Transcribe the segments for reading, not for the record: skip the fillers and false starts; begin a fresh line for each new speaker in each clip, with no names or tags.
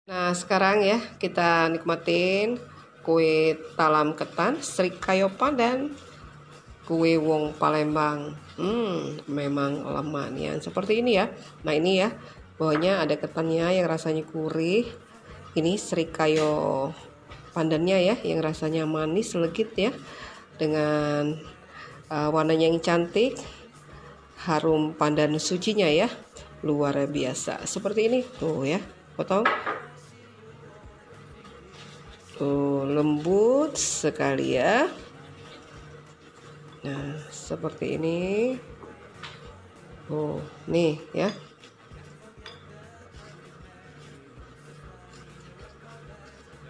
Nah, sekarang ya kita nikmatin kue talam ketan, Srikayo Pandan, kue wong Palembang. Memang lemak nih yang seperti ini ya. Nah, ini ya, bawahnya ada ketannya yang rasanya gurih. Ini Srikayo pandannya ya, yang rasanya manis legit ya, dengan warnanya yang cantik, harum pandan sucinya ya, luar biasa. Seperti ini tuh ya, potong. Lembut sekali ya. Nah, seperti ini. Nih ya.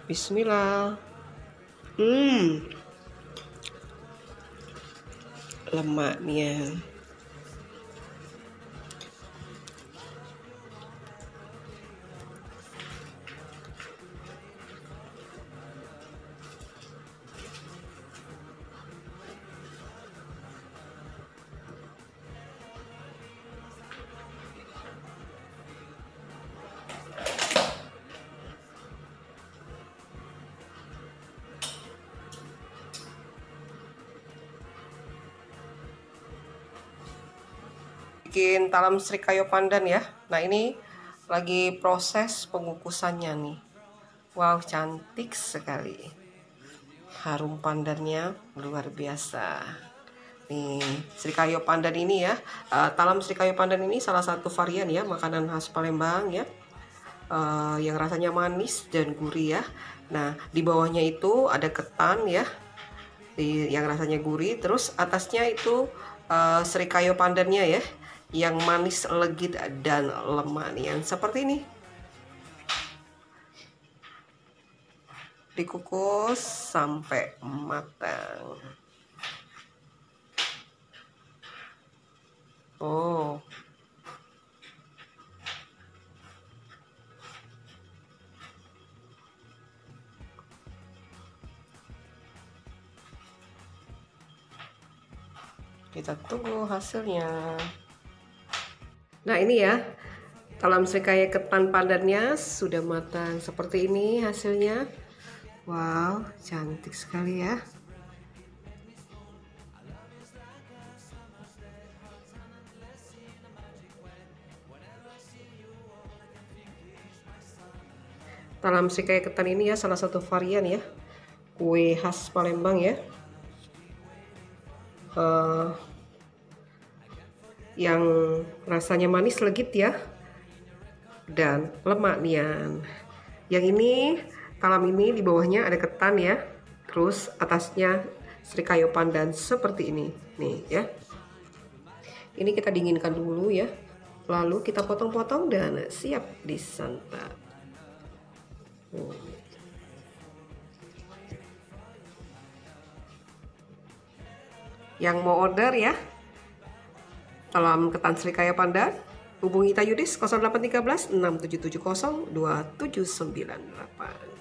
Bismillah. Lemaknya. Bikin talam Srikayo Pandan ya. Nah, ini lagi proses pengukusannya nih. Wow, cantik sekali. Harum pandannya luar biasa. Nih, Srikayo Pandan ini ya. Talam Srikayo Pandan ini salah satu varian ya, makanan khas Palembang ya. Yang rasanya manis dan gurih ya. Nah, di bawahnya itu ada ketan ya, yang rasanya gurih. Terus atasnya itu Srikayo pandannya ya, yang manis legit dan lemak nih, yang seperti ini. Dikukus sampai matang. Kita tunggu hasilnya. Nah, ini ya, talam Srikayo ketan pandannya sudah matang seperti ini hasilnya. Wow, cantik sekali ya. Talam Srikayo ketan ini ya salah satu varian ya, kue khas Palembang ya. Yang rasanya manis legit ya, dan lemak nian. Yang ini, talam ini di bawahnya ada ketan ya, terus atasnya Srikayo pandan seperti ini nih ya. Ini kita dinginkan dulu ya, lalu kita potong-potong dan siap disantap. Yang mau order ya, talam ketan Srikayo Pandan, hubungi Tayudis 0813 6770 2798.